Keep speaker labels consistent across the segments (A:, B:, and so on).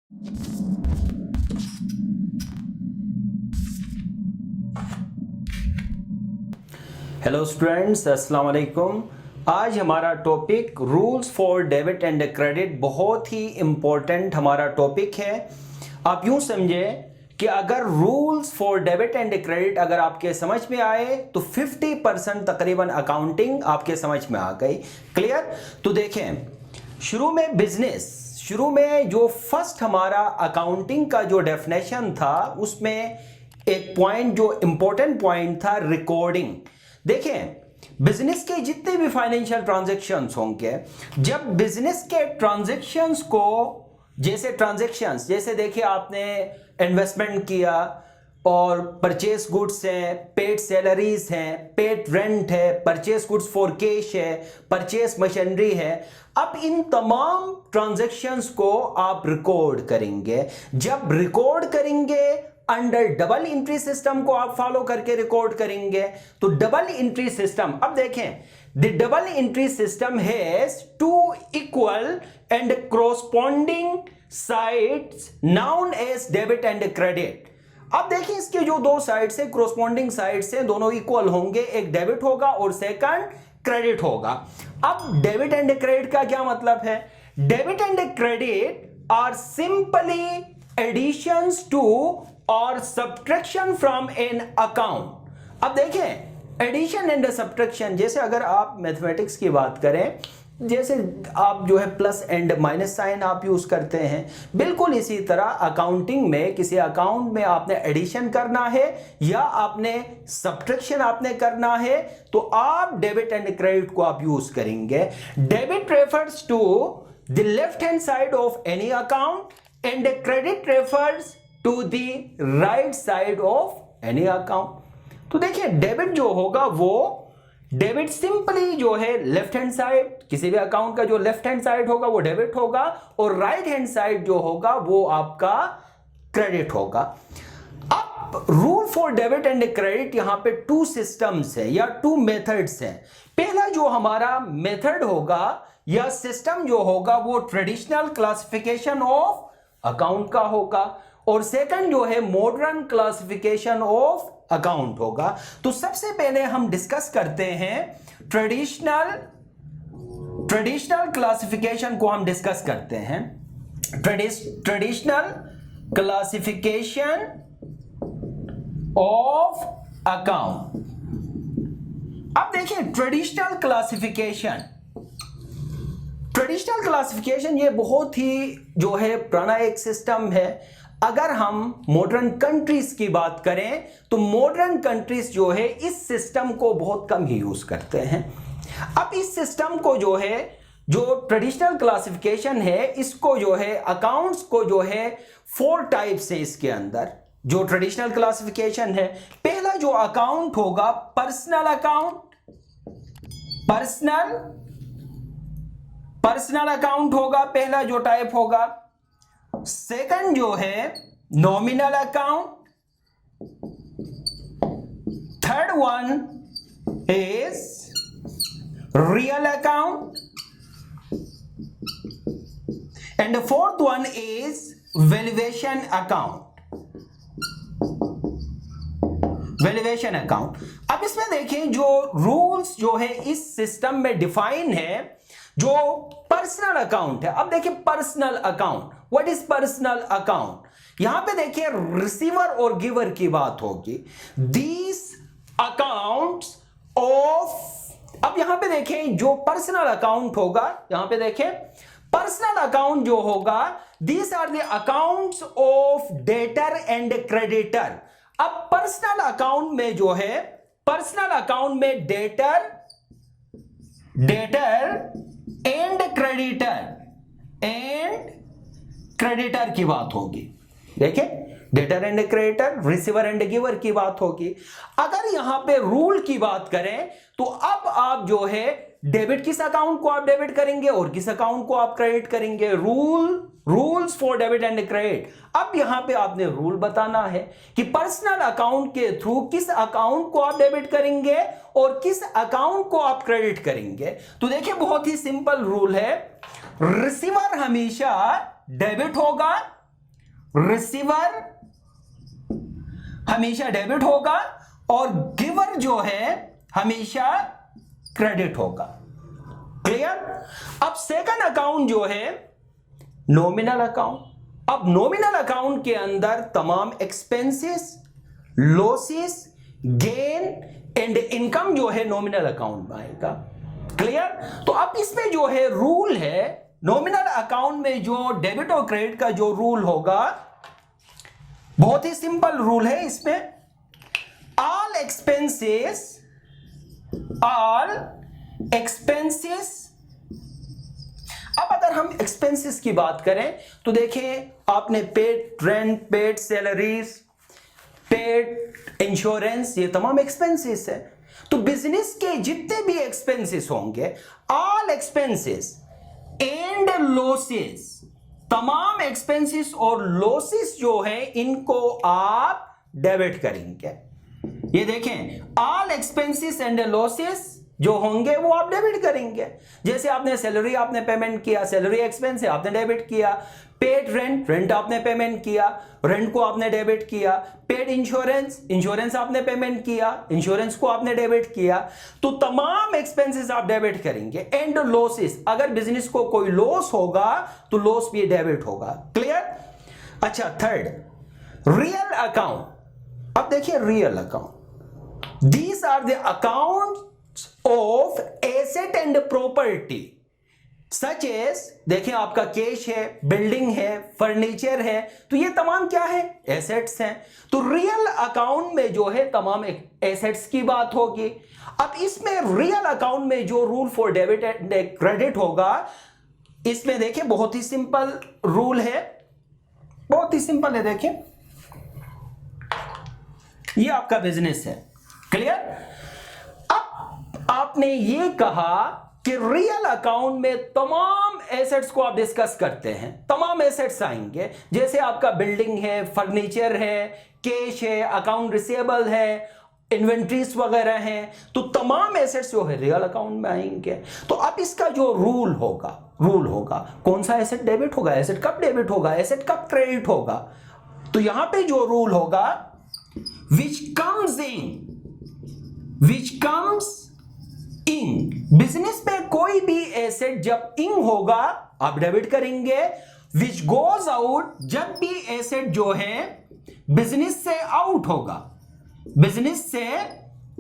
A: Hello students, अस्सलाम वालेकुम। आज हमारा topic rules for debit and credit बहुत ही इम्पोर्टेंट हमारा टॉपिक है। आप यूं समझें कि अगर rules for debit and credit अगर आपके समझ में आए तो 50% तकरीबन अकाउंटिंग आपके समझ में आ गई। क्लियर? तो देखें, शुरू में जो फर्स्ट हमारा अकाउंटिंग का जो डेफिनेशन था उसमें एक पॉइंट जो इंपॉर्टेंट पॉइंट था, रिकॉर्डिंग। देखें, बिजनेस के जितने भी फाइनेंशियल ट्रांजैक्शंस होंगे, जब बिजनेस के ट्रांजैक्शंस को जैसे देखिए आपने इन्वेस्टमेंट किया और परचेस गुड्स हैं, पेड सैलरीज हैं, पेड रेंट है, परचेस गुड्स फॉर कैश है, परचेस मशीनरी है। अब इन तमाम ट्रांजैक्शंस को आप रिकॉर्ड करेंगे। जब रिकॉर्ड करेंगे अंडर डबल एंट्री सिस्टम को आप फॉलो करके रिकॉर्ड करेंगे। तो डबल एंट्री सिस्टम, अब देखें, the double entry system has two equal and corresponding sides known as debit and credit. अब देखिए, इसके जो दो साइड्स है, कॉरस्पॉन्डिंग साइड्स है, दोनों इक्वल होंगे। एक डेबिट होगा और सेकंड क्रेडिट होगा। अब डेबिट एंड क्रेडिट का क्या मतलब है? Debit and credit are simply additions to और सब्ट्रैक्शन फ्रॉम एन अकाउंट। अब देखें, एडिशन एंड सब्ट्रैक्शन, जैसे अगर आप मैथमेटिक्स की बात करें, जैसे आप जो है प्लस एंड माइनस साइन आप यूज करते हैं, बिल्कुल इसी तरह अकाउंटिंग में किसी अकाउंट में आपने एडिशन करना है या आपने सब्ट्रैक्शन आपने करना है, तो आप डेबिट एंड क्रेडिट को आप यूज करेंगे। Debit refers to the left hand side of any account and credit refers to the right side of any account. तो देखिए, डेबिट जो होगा वो डेबिट सिंपली जो है लेफ्ट हैंड साइड, किसी भी अकाउंट का जो लेफ्ट हैंड साइड होगा वो डेबिट होगा और राइट हैंड साइड जो होगा वो आपका क्रेडिट होगा। अब rule for debit and credit, यहां पे टू सिस्टम्स है या टू मेथड्स हैं। पहला जो हमारा मेथड होगा या सिस्टम जो होगा वो ट्रेडिशनल क्लासिफिकेशन ऑफ अकाउंट का होगा और सेकंड जो है मॉडर्न क्लासिफिकेशन ऑफ अकाउंट होगा। तो सबसे पहले हम डिस्कस करते हैं ट्रेडिशनल क्लासिफिकेशन को हम डिस्कस करते हैं। Traditional classification of account. अब देखिए, ट्रेडिशनल क्लासिफिकेशन ये बहुत ही जो है पुराना एक सिस्टम है। अगर हम मॉडर्न कंट्रीज की बात करें तो मॉडर्न कंट्रीज जो है इस सिस्टम को बहुत कम ही यूज करते हैं। अब इस सिस्टम को जो है, जो ट्रेडिशनल क्लासिफिकेशन है, इसको जो है अकाउंट्स को जो है 4 टाइप्स है इसके अंदर। जो ट्रेडिशनल क्लासिफिकेशन है, पहला जो अकाउंट होगा पर्सनल अकाउंट, पर्सनल अकाउंट होगा, पहला जो टाइप होगा। सेकंड जो है nominal account, third one is real account and fourth one is valuation account. अब इसमें देखें, जो रूल्स जो है इस सिस्टम में डिफाइन है, जो पर्सनल अकाउंट है। अब देखिए, personal account, what is personal account? यहां पे देखिए रिसीवर और गिवर की बात होगी। दीज अकाउंट्स ऑफ, अब यहां पे देखें जो पर्सनल अकाउंट होगा, यहां पे देखें पर्सनल अकाउंट जो होगा, these are the accounts of debtor and creditor. अब पर्सनल अकाउंट में जो है, पर्सनल अकाउंट में डेटर एंड क्रेडिटर की बात होगी। देखिए, debtor and creditor, receiver and giver की बात होगी। अगर यहां पे रूल की बात करें तो अब आप जो है डेबिट किस अकाउंट को आप डेबिट करेंगे और किस अकाउंट को आप क्रेडिट करेंगे। Rules for debit and credit. अब यहां पे आपने रूल बताना है कि पर्सनल अकाउंट के थ्रू किस अकाउंट को आप डेबिट करेंगे और किस अकाउंट को आप क्रेडिट करेंगे। तो देखिए, बहुत ही सिंपल रूल है, रिसीवर हमेशा डेबिट होगा रिसीवर हमेशा डेबिट होगा और गिवर जो है हमेशा क्रेडिट होगा। क्लियर? अब सेकंड अकाउंट जो है नॉमिनल अकाउंट। अब नॉमिनल अकाउंट के अंदर तमाम expenses, losses, gain and income जो है नॉमिनल अकाउंट में आएगा। क्लियर? तो अब इसमें जो है रूल है, नॉमिनल अकाउंट में जो डेबिट और क्रेडिट का जो रूल होगा बहुत ही सिंपल रूल है। इसमें ऑल एक्सपेंसेस। अब अगर हम एक्सपेंसेस की बात करें तो देखिए, आपने paid rent, paid salaries, paid insurance, ये तमाम एक्सपेंसेस है। तो बिजनेस के जितने भी एक्सपेंसेस होंगे, ऑल एक्सपेंसेस एंड लॉसेस, तमाम एक्सपेंसेस और लॉसेस जो है इनको आप डेबिट करेंगे। ये देखें, ऑल एक्सपेंसेस एंड लॉसेस जो होंगे वो आप डेबिट करेंगे। जैसे आपने सैलरी आपने पेमेंट किया, सैलरी एक्सपेंस है, आपने डेबिट किया। पेड रेंट, रेंट आपने पेमेंट किया, रेंट को आपने डेबिट किया। पेड इंश्योरेंस, इंश्योरेंस आपने पेमेंट किया, इंश्योरेंस को आपने डेबिट किया। तो तमाम एक्सपेंसेस आप डेबिट करेंगे। एंड लॉसेस, अगर बिजनेस को कोई लॉस होगा तो लॉस भी डेबिट होगा। क्लियर? अच्छा, थर्ड रियल अकाउंट। अब देखिए real account, these are the account of asset and property such as, देखिए आपका कैश है, बिल्डिंग है, फर्नीचर है, तो ये तमाम क्या है? एसेट्स हैं। तो रियल अकाउंट में जो है तमाम एसेट्स की बात होगी। अब इसमें रियल अकाउंट में जो rule for debit and credit होगा, इसमें देखिए बहुत ही सिंपल रूल है, बहुत ही सिंपल है। देखिए, ये आपका बिजनेस है। क्लियर? अब आपने ये कहा कि रियल अकाउंट में तमाम एसेट्स को आप डिस्कस करते हैं, तमाम एसेट्स आएंगे। जैसे आपका बिल्डिंग है, फर्नीचर है, कैश है, अकाउंट रिसीवेबल है, इन्वेंट्रीज वगैरह हैं, तो तमाम एसेट्स जो है रियल अकाउंट में आएंगे। तो अब इसका जो रूल होगा कौन सा एसेट डेबिट होगा, एसेट कब डेबिट होगा, एसेट कब क्रेडिट होगा। तो यहां पे जो रूल होगा, विच कम्स इन, बिजनेस में कोई भी एसेट जब इन होगा आप डेबिट करेंगे। विच गोज आउट, जब भी एसेट जो है बिजनेस से आउट होगा, बिजनेस से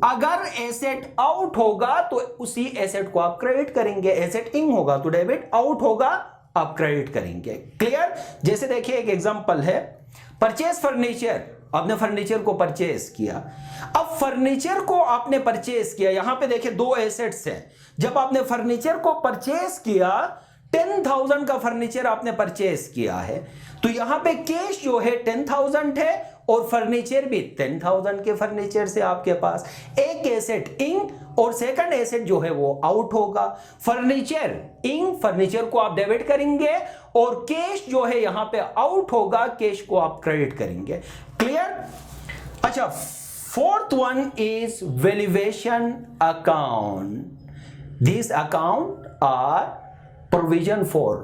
A: अगर एसेट आउट होगा तो उसी एसेट को आप क्रेडिट करेंगे। एसेट इन होगा तो डेबिट, आउट होगा आप क्रेडिट करेंगे। क्लियर? जैसे देखिए एक एग्जांपल है, परचेज फर्नीचर, आपने फर्नीचर को परचेज किया। अब फर्नीचर को आपने परचेज किया, यहां पे देखिए दो एसेट्स हैं। जब आपने फर्नीचर को परचेज किया, 10,000 का फर्नीचर आपने परचेज किया है, तो यहां पे कैश जो है 10,000 है और फर्नीचर भी 10,000 के फर्नीचर से आपके पास एक एसेट इन और सेकंड एसेट जो है वो आउट होगा। फर्नीचर इन, फर्नीचर को आप डेबिट करेंगे और कैश जो है यहां पे आउट होगा, कैश को आप क्रेडिट करेंगे। क्लियर? अच्छा, fourth one is valuation account. This account are provision for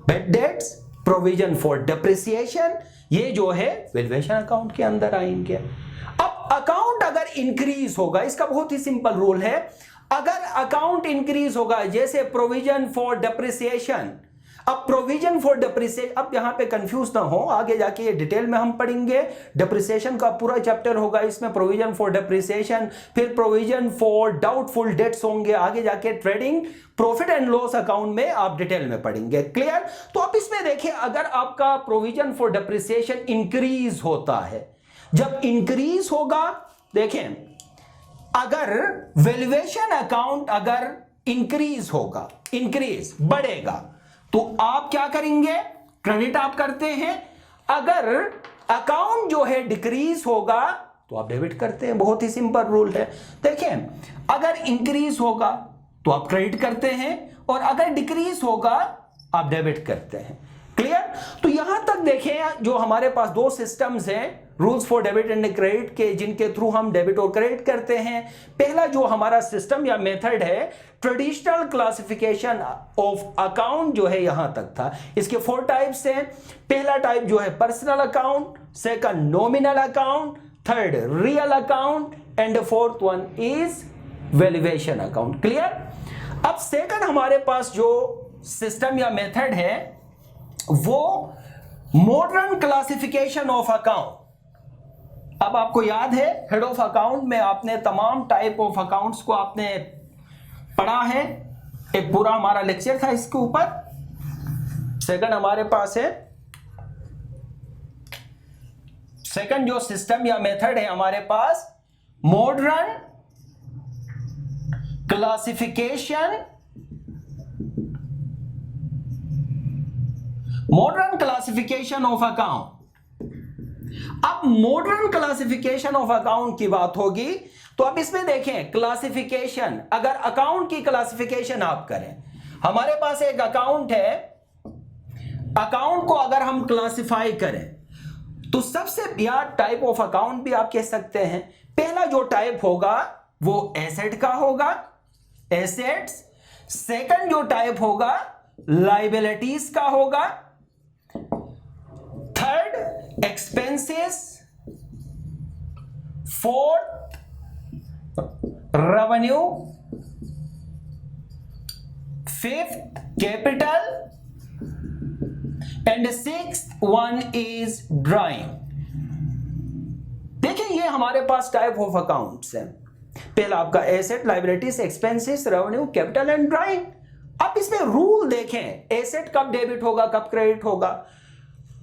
A: bad debts, provision for depreciation, ये जो है वैल्यूएशन अकाउंट के अंदर आएंगे। अब अकाउंट अगर इंक्रीज होगा, इसका बहुत ही सिंपल रूल है, अगर अकाउंट इंक्रीज होगा, जैसे प्रोविजन फॉर डेप्रिसिएशन। अब प्रोविजन फॉर डेप्रिसिएशन, अब यहां पे कंफ्यूज ना हो, आगे जाके ये डिटेल में हम पढ़ेंगे। डेप्रिसिएशन का पूरा चैप्टर होगा, इसमें प्रोविजन फॉर डेप्रिसिएशन, फिर प्रोविजन फॉर डाउटफुल डेट्स होंगे, आगे जाके trading profit and loss account में आप डिटेल में पढ़ेंगे। क्लियर? तो अब इसमें देखिए, अगर आपका प्रोविजन फॉर डेप्रिसिएशन इंक्रीज होता है, जब इंक्रीज होगा, देखें अगर वैल्यूएशन अकाउंट अगर इंक्रीज होगा, इंक्रीज बढ़ेगा, तो आप क्या करेंगे? क्रेडिट आप करते हैं। अगर अकाउंट जो है डिक्रीज होगा तो आप डेबिट करते हैं। बहुत ही सिंपल रूल है। देखें, अगर इंक्रीज होगा तो आप क्रेडिट करते हैं और अगर डिक्रीज होगा आप डेबिट करते हैं। क्लियर? तो यहां तक देखें जो हमारे पास दो सिस्टम्स हैं rules for debit and credit के, जिनके थ्रू हम डेबिट और क्रेडिट करते हैं। पहला जो हमारा सिस्टम या मेथड है ट्रेडिशनल क्लासिफिकेशन ऑफ अकाउंट जो है यहां तक था। इसके 4 टाइप्स हैं। पहला टाइप जो है personal account, second nominal account, third real account and fourth one is valuation account. Clear? अब सेकंड हमारे पास जो सिस्टम या मेथड है वो मॉडर्न क्लासिफिकेशन ऑफ अकाउंट। अब आपको याद है हेड ऑफ अकाउंट में आपने तमाम टाइप ऑफ अकाउंट्स को आपने पढ़ा है, एक पूरा हमारा लेक्चर था इसके ऊपर। सेकंड हमारे पास है, सेकंड जो सिस्टम या मेथड है हमारे पास मॉडर्न क्लासिफिकेशन ऑफ अकाउंट। अब मॉडर्न क्लासिफिकेशन ऑफ अकाउंट की बात होगी तो अब इसमें देखें क्लासिफिकेशन, अगर अकाउंट की क्लासिफिकेशन आप करें, हमारे पास एक अकाउंट है, अकाउंट को अगर हम क्लासिफाई करें तो सबसे या टाइप ऑफ अकाउंट भी आप कह सकते हैं। पहला जो टाइप होगा वो एसेट का होगा, एसेट्स। सेकंड जो टाइप होगा लायबिलिटीज का होगा, third expenses, fourth revenue, fifth capital and sixth one is drawing. देखिए ये हमारे पास टाइप ऑफ अकाउंट्स हैं। पहला आपका asset, liabilities, expenses, revenue, capital and drawing. अब इसमें रूल देखें, एसेट कब डेबिट होगा कब क्रेडिट होगा,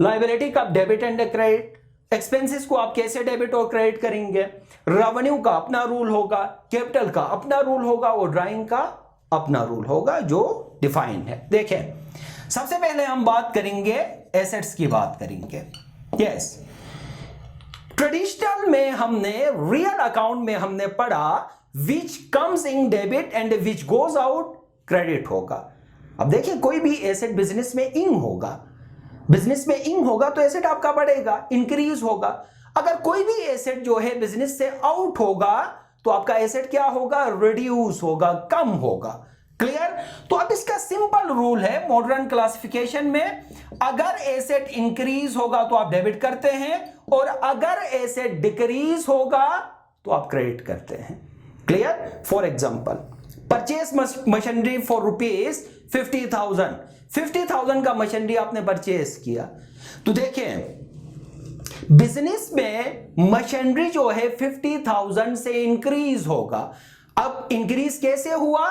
A: लायबिलिटी कब डेबिट एंड क्रेडिट, एक्सपेंसेस को आप कैसे डेबिट और क्रेडिट करेंगे, रेवेन्यू का अपना रूल होगा, कैपिटल का अपना रूल होगा और ड्राइंग का अपना रूल होगा जो डिफाइन है। देखें सबसे पहले हम बात करेंगे एसेट्स की बात करेंगे। यस, ट्रेडिशनल में हमने, रियल अकाउंट में हमने पढ़ा which comes in debit and which goes out credit होगा। अब देखिए कोई भी एसेट बिजनेस में इन होगा, बिजनेस में इन होगा तो एसेट आपका बढ़ेगा, इंक्रीज होगा। अगर कोई भी एसेट जो है बिजनेस से आउट होगा तो आपका एसेट क्या होगा, रिड्यूस होगा, कम होगा। क्लियर? तो अब इसका सिंपल रूल है मॉडर्न क्लासिफिकेशन में, अगर एसेट इंक्रीज होगा तो आप डेबिट करते हैं और अगर एसेट डिक्रीज होगा तो आप क्रेडिट करते हैं। Clear? For example purchase machinery for rupees 50,000, 50,000 का मशीनरी आपने परचेस किया तो देखें बिजनेस में मशीनरी जो है 50,000 से इंक्रीज होगा। अब इंक्रीज कैसे हुआ,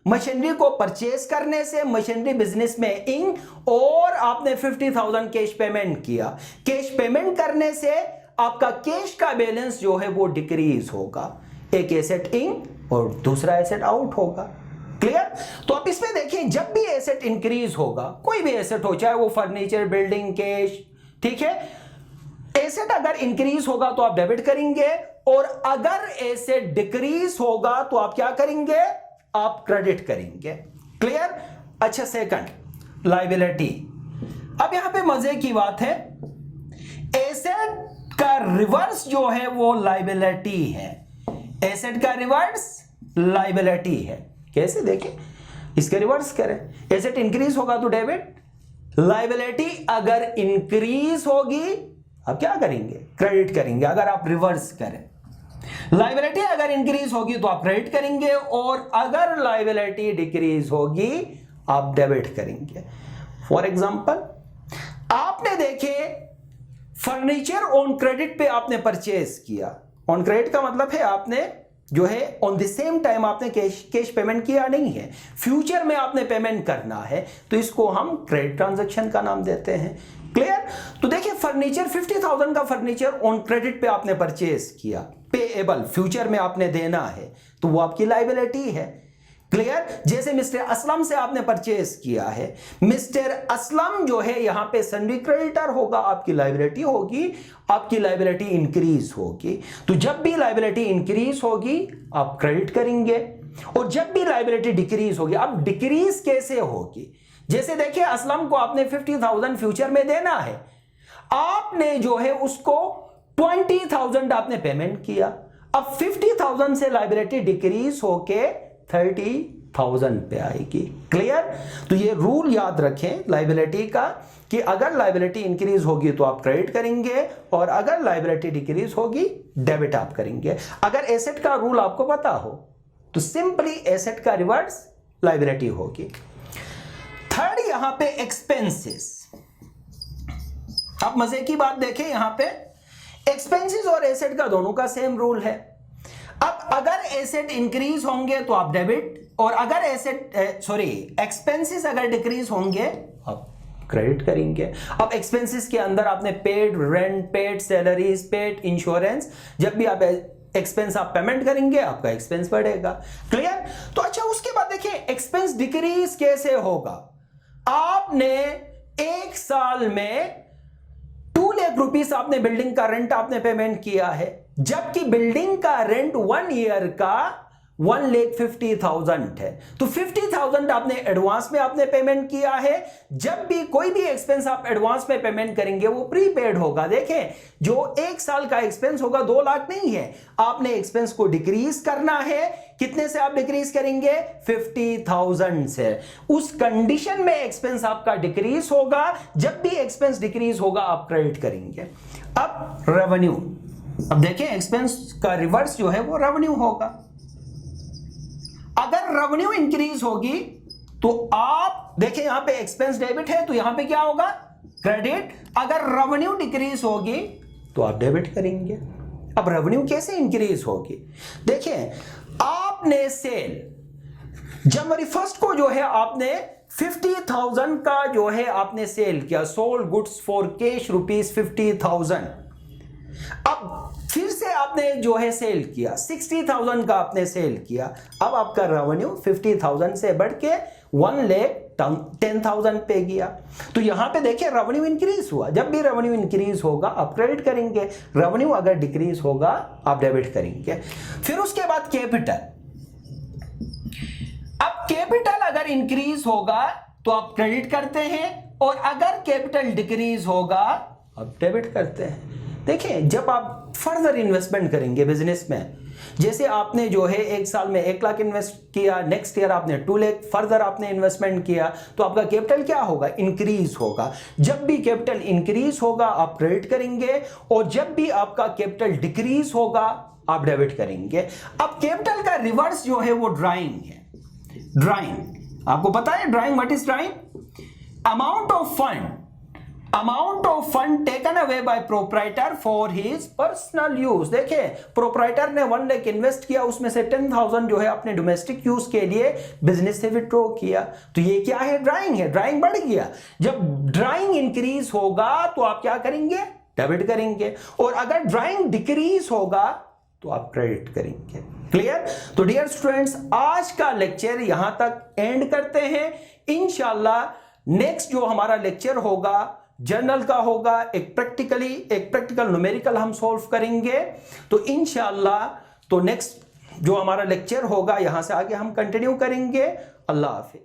A: मशीनरी को परचेस करने से, मशीनरी बिजनेस में इन, और आपने 50,000 कैश पेमेंट किया। कैश पेमेंट करने से आपका कैश का बैलेंस जो है वो डिक्रीज होगा, एक एसेट इन और दूसरा एसेट आउट होगा। क्लियर? तो आप इसमें देखिए जब भी एसेट इंक्रीज होगा, कोई भी एसेट हो, चाहे वो फर्नीचर, बिल्डिंग, कैश, ठीक है, एसेट अगर इंक्रीज होगा तो आप डेबिट करेंगे और अगर एसेट डिक्रीज होगा तो आप क्या करेंगे, आप क्रेडिट करेंगे। क्लियर? अच्छा, सेकंड लायबिलिटी। अब यहां पे मजे की बात है, एसेट का रिवर्स जो है वो लायबिलिटी है, एसेट का रिवर्स लायबिलिटी है। कैसे देखें, इसके रिवर्स करें, एसेट इंक्रीज होगा तो डेबिट, लायबिलिटी अगर इंक्रीज होगी आप क्या करेंगे, क्रेडिट करेंगे। अगर आप रिवर्स करें, लायबिलिटी अगर इंक्रीज होगी तो आप क्रेडिट करेंगे और अगर लायबिलिटी डिक्रीज होगी आप डेबिट करेंगे। फॉर एग्जांपल आपने देखे फर्नीचर ऑन क्रेडिट पे आपने परचेज किया, ऑन क्रेडिट का मतलब है आपने जो है ऑन द सेम टाइम आपने कैश पेमेंट किया नहीं है, फ्यूचर में आपने पेमेंट करना है, तो इसको हम क्रेडिट ट्रांजैक्शन का नाम देते हैं। क्लियर? तो देखिए फर्नीचर 50,000 का फर्नीचर ऑन क्रेडिट पे आपने परचेज किया, पेएबल, फ्यूचर में आपने देना है, तो वो आपकी लायबिलिटी है। क्लियर? जैसे मिस्टर असलम से आपने परचेज किया है, मिस्टर असलम जो है यहां पे सन्डी क्रेडिटर होगा, आपकी लायबिलिटी होगी, आपकी लायबिलिटी इंक्रीज होगी। तो जब भी लायबिलिटी इंक्रीज होगी आप क्रेडिट करेंगे और जब भी लायबिलिटी डिक्रीज होगी, अब डिक्रीज कैसे होगी, जैसे देखिए असलम को आपने 50,000 फ्यूचर में देना है, आपने जो है उसको 20,000 आपने पेमेंट किया। अब 50,000 से लायबिलिटी डिक्रीज होके 30,000 पे आएगी। क्लियर? तो ये रूल याद रखें लायबिलिटी का कि अगर लायबिलिटी इंक्रीज होगी तो आप क्रेडिट करेंगे और अगर लायबिलिटी डिक्रीज होगी डेबिट आप करेंगे। अगर एसेट का रूल आपको पता हो तो सिंपली एसेट का रिवर्स लायबिलिटी होगी। थर्ड यहां पे एक्सपेंसेस। आप मजे की बात देखें, यहां पे एक्सपेंसेस और एसेट का दोनों का सेम रूल है। अब अगर एसेट इंक्रीज होंगे तो आप डेबिट, और अगर एक्सपेंसेस अगर डिक्रीज होंगे आप क्रेडिट करेंगे। अब एक्सपेंसेस के अंदर आपने paid rent, paid salaries, paid insurance, जब भी आप एक्सपेंस आप पेमेंट करेंगे आपका एक्सपेंस बढ़ेगा। क्लियर? तो अच्छा, उसके बाद देखिए एक्सपेंस डिक्रीज कैसे होगा। आपने एक साल में 2 लाख रुपीस आपने बिल्डिंग का रेंट आपने पेमेंट किया है, जबकि बिल्डिंग का रेंट 1 ईयर का 1,50,000 है। तो 50,000 आपने एडवांस में आपने पेमेंट किया है। जब भी कोई भी एक्सपेंस आप एडवांस में पेमेंट करेंगे वो प्रीपेड होगा। देखें, जो एक साल का एक्सपेंस होगा 2 लाख नहीं है, आपने एक्सपेंस को डिक्रीज करना है। कितने से आप डिक्रीज करेंगे? 50,000 से। उस कंडीशन में एक्सपेंस आपका डिक्रीज होगा। जब भी एक्सपेंस डिक्रीज होगा आप क्रेडिट करेंगे। अब रेवेन्यू, अब देखें एक्सपेंस का रिवर्स जो है वो रेवेन्यू होगा। अगर रेवेन्यू इंक्रीज होगी तो आप देखिए यहां पे एक्सपेंस डेबिट है तो यहां पे क्या होगा? क्रेडिट। अगर रेवेन्यू डिक्रीज होगी तो आप डेबिट करेंगे। अब रेवेन्यू कैसे इंक्रीज होगी? देखिए, आपने सेल जनवरी 1 को जो है आपने 50,000 का जो है आपने सेल किया, सोल्ड गुड्स फॉर कैश ₹50,000। अब फिर से आपने जो है सेल किया, 60,000 का आपने सेल किया। अब आपका रेवेन्यू 50,000 से बढ़ के 1,10,000 पे गया। तो यहां पे देखिए रेवेन्यू इंक्रीज हुआ। जब भी रेवेन्यू इंक्रीज होगा आप क्रेडिट करेंगे, रेवेन्यू अगर डिक्रीज होगा आप डेबिट करेंगे। फिर उसके बाद कैपिटल। अब कैपिटल अगर इंक्रीज होगा तो आप क्रेडिट करते हैं और अगर कैपिटल डिक्रीज होगा आप डेबिट करते हैं। देखिए, जब आप फर्दर इन्वेस्टमेंट करेंगे बिजनेस में, जैसे आपने जो है एक साल में 1 लाख इन्वेस्ट किया, नेक्स्ट ईयर आपने 2 लाख फर्दर आपने इन्वेस्टमेंट किया, तो आपका कैपिटल क्या होगा? इंक्रीज होगा। जब भी कैपिटल इंक्रीज होगा आप क्रेडिट करेंगे और जब भी आपका कैपिटल डिक्रीज होगा आप डेबिट करेंगे। अब कैपिटल का रिवर्स जो है वो ड्राइंग है। ड्राइंग आपको पता है drawing, what is drawing? Amount of fund taken away by proprietor for his personal use. देखिए, प्रोप्राइटर ने 1 लाख इन्वेस्ट किया, उसमें से 10,000 जो है अपने डोमेस्टिक यूज के लिए बिजनेस से विड्रॉ किया। तो ये क्या है? ड्राइंग है। ड्राइंग बढ़ गया। जब ड्राइंग इंक्रीज होगा तो आप क्या करेंगे? डेबिट करेंगे। और अगर ड्राइंग डिक्रीज होगा तो आप क्रेडिट करेंगे। क्लियर? तो डियर स्टूडेंट्स, आज का लेक्चर यहां तक एंड करते हैं। इंशाल्लाह नेक्स्ट जो हमारा लेक्चर होगा जर्नल का होगा, एक प्रैक्टिकल न्यूमेरिकल हम सॉल्व करेंगे। तो इंशाल्लाह तो नेक्स्ट जो हमारा लेक्चर होगा यहां से आगे हम कंटिन्यू करेंगे। अल्लाह हाफिज।